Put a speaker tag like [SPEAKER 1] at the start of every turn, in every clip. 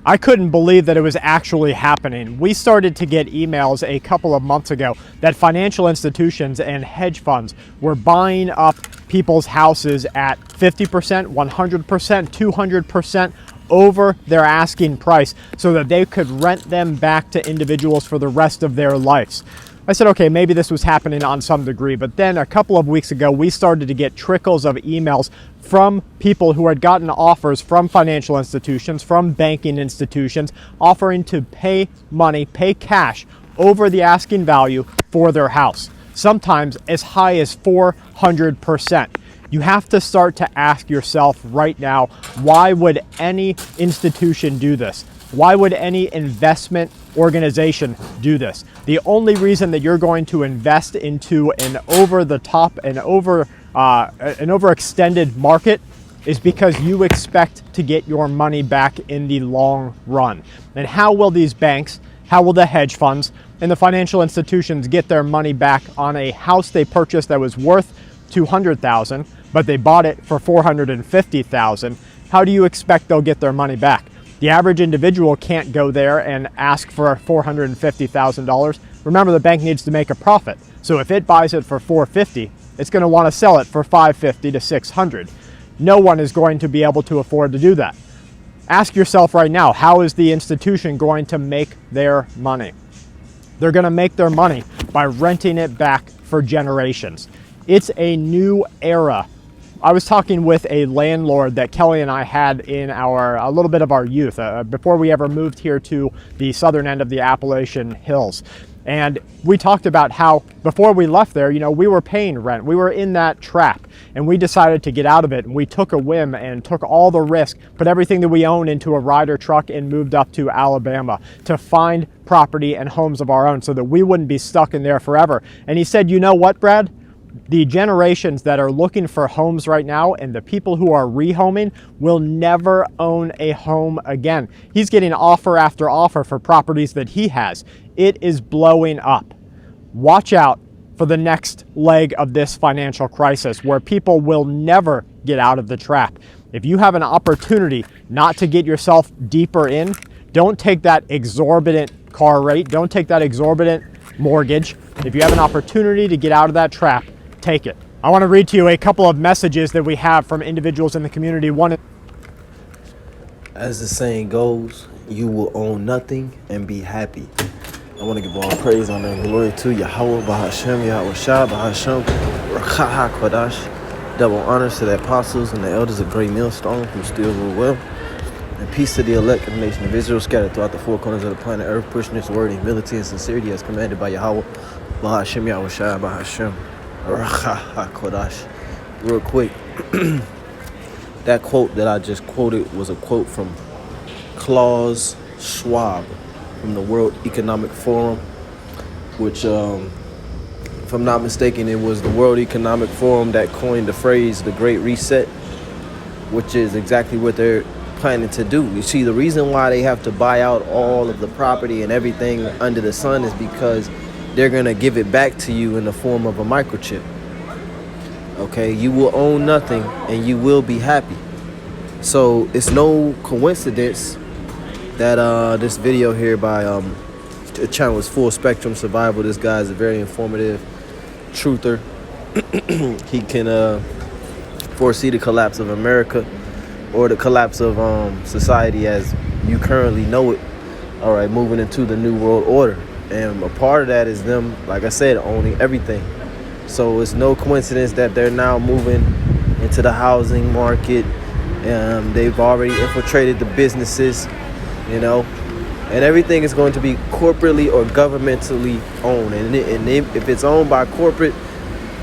[SPEAKER 1] I couldn't believe that it was actually happening. We started to get emails a couple of months ago that financial institutions and hedge funds were buying up people's houses at 50%, 100%, 200% over their asking price so that they could rent them back to individuals for the rest of their lives. I said, okay, maybe this was happening on some degree, but then a couple of weeks ago, we started to get trickles of emails from people who had gotten offers from financial institutions, from banking institutions, offering to pay money, pay cash over the asking value for their house, sometimes as high as 400%. You have to start to ask yourself right now, why would any institution do this? Why would any investment organization do this? The only reason that you're going to invest into an over-the-top and overextended market is because you expect to get your money back in the long run. And how will these banks, how will the hedge funds and the financial institutions get their money back on a house they purchased that was worth $200,000, but they bought it for $450,000? How do you expect they'll get their money back? The average individual can't go there and ask for $450,000. Remember, the bank needs to make a profit. So if it buys it for $450,000, it's going to want to sell it for $550,000 to $600,000. No one is going to be able to afford to do that. Ask yourself right now, how is the institution going to make their money? They're going to make their money by renting it back for generations. It's a new era. I was talking with a landlord that Kelly and I had in a little bit of our youth, before we ever moved here to the southern end of the Appalachian Hills. And we talked about how before we left there, we were paying rent. We were in that trap and we decided to get out of it. And we took a whim and took all the risk, put everything that we own into a Ryder truck and moved up to Alabama to find property and homes of our own so that we wouldn't be stuck in there forever. And he said, you know what, Brad? The generations that are looking for homes right now and the people who are rehoming will never own a home again. He's getting offer after offer for properties that he has. It is blowing up. Watch out for the next leg of this financial crisis where people will never get out of the trap. If you have an opportunity not to get yourself deeper in, don't take that exorbitant car rate. Don't take that exorbitant mortgage. If you have an opportunity to get out of that trap, take it. I want to read to you a couple of messages that we have from individuals in the community. One,
[SPEAKER 2] as the saying goes, you will own nothing and be happy. I want to give all praise, honor, and glory to Yahweh, Bahashem, Yahweh Shah, Bahashem, Rakha HaKodash. Double honors to the apostles and the elders of Great Millstone who still rule well. And peace to the elect of the nation of Israel scattered throughout the four corners of the planet Earth, pushing this word in humility and sincerity as commanded by Yahweh, Bahashem, Yahweh Shah, Bahashem, Rakha HaKodash. Real quick, that quote that I just quoted was a quote from Klaus Schwab from the World Economic Forum, which, if I'm not mistaken, it was the World Economic Forum that coined the phrase the Great Reset, which is exactly what they're planning to do. You see, the reason why they have to buy out all of the property and everything under the sun is because they're going to give it back to you in the form of a microchip. Okay, you will own nothing and you will be happy. So it's no coincidence that this video here by the channel is Full Spectrum Survival. This guy is a very informative truther. He can foresee the collapse of America or the collapse of society as you currently know it. All right, moving into the New World Order. And a part of that is them, like I said, owning everything. So it's no coincidence that they're now moving into the housing market. They've already infiltrated the businesses, and everything is going to be corporately or governmentally owned. And if it's owned by corporate,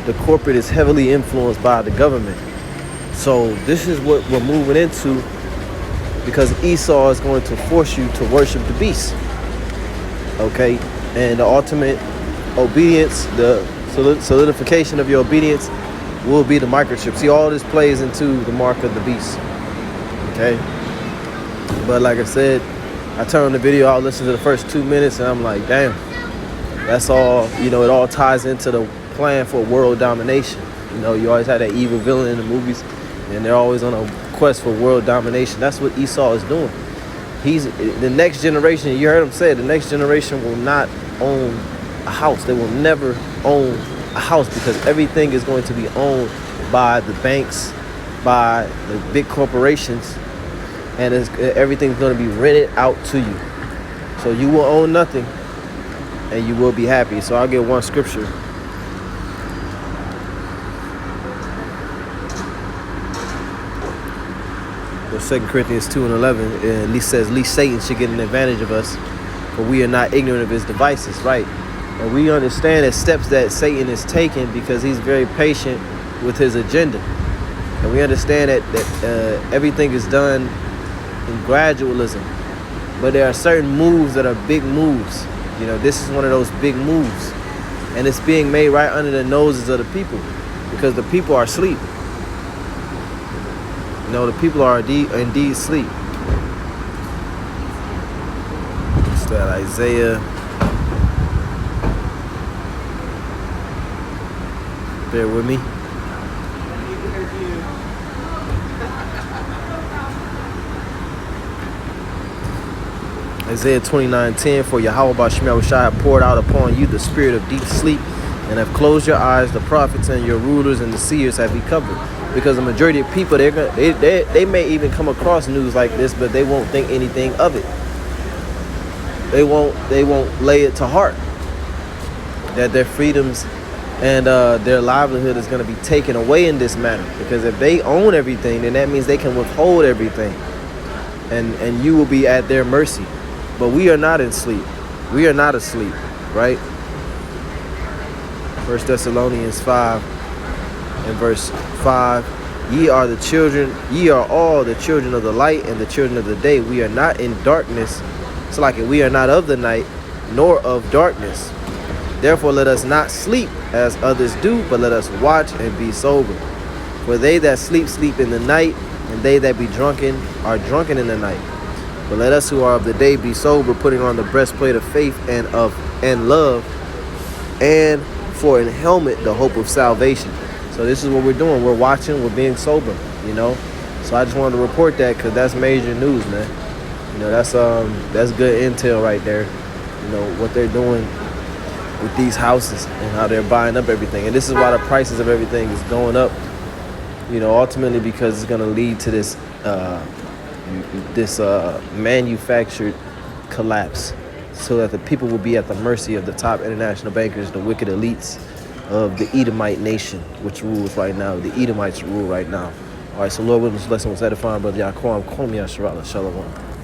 [SPEAKER 2] the corporate is heavily influenced by the government. So this is what we're moving into, because Esau is going to force you to worship the beast. Okay, and the ultimate obedience, the solidification of your obedience will be the microchip. See, all this plays into the mark of the beast. Okay, but like I said, I turned the video out, listened to the first 2 minutes, and I'm like, damn, that's all. It all ties into the plan for world domination. You always had that evil villain in the movies, and they're always on a quest for world domination. That's what Esau is doing. He's the next generation. You heard him say it, the next generation will not own a house. They will never own a house because everything is going to be owned by the banks, by the big corporations, and everything's going to be rented out to you. So you will own nothing and you will be happy. So I'll get one scripture. Well, 2 Corinthians 2:11, it says, least Satan should get an advantage of us, for we are not ignorant of his devices, right? And we understand the steps that Satan is taking because he's very patient with his agenda. And we understand that everything is done in gradualism. But there are certain moves that are big moves. You know, this is one of those big moves. And it's being made right under the noses of the people because the people are asleep. You know, the people are indeed asleep. It's that Isaiah. Bear with me. Isaiah 29:10, for Yahweh Bashmel Shai poured out upon you the spirit of deep sleep and have closed your eyes. The prophets and your rulers and the seers have he covered. Because the majority of people, they may even come across news like this, but they won't think anything of it. They won't lay it to heart that their freedoms and their livelihood is going to be taken away in this manner. Because if they own everything, then that means they can withhold everything, and you will be at their mercy. But we are not in sleep. We are not asleep, right? 1 Thessalonians 5 and verse 5. Ye are all the children of the light and the children of the day. We are not in darkness. It's like we are not of the night, nor of darkness. Therefore let us not sleep as others do, but let us watch and be sober. For they that sleep, sleep in the night, and they that be drunken are drunken in the night. But let us who are of the day be sober, putting on the breastplate of faith and love, and for an helmet the hope of salvation. So this is what we're doing. We're watching. We're being sober. You know. So I just wanted to report that because that's major news, man. You know, that's good intel right there. You know what they're doing with these houses and how they're buying up everything. And this is why the prices of everything is going up. You know, ultimately because it's going to lead to this manufactured collapse, so that the people will be at the mercy of the top international bankers, the wicked elites of the Edomite nation, which rules right now. The Edomites rule right now. All right, so Lord willing, this lesson was edifying, Brother Yaquam. Shalom.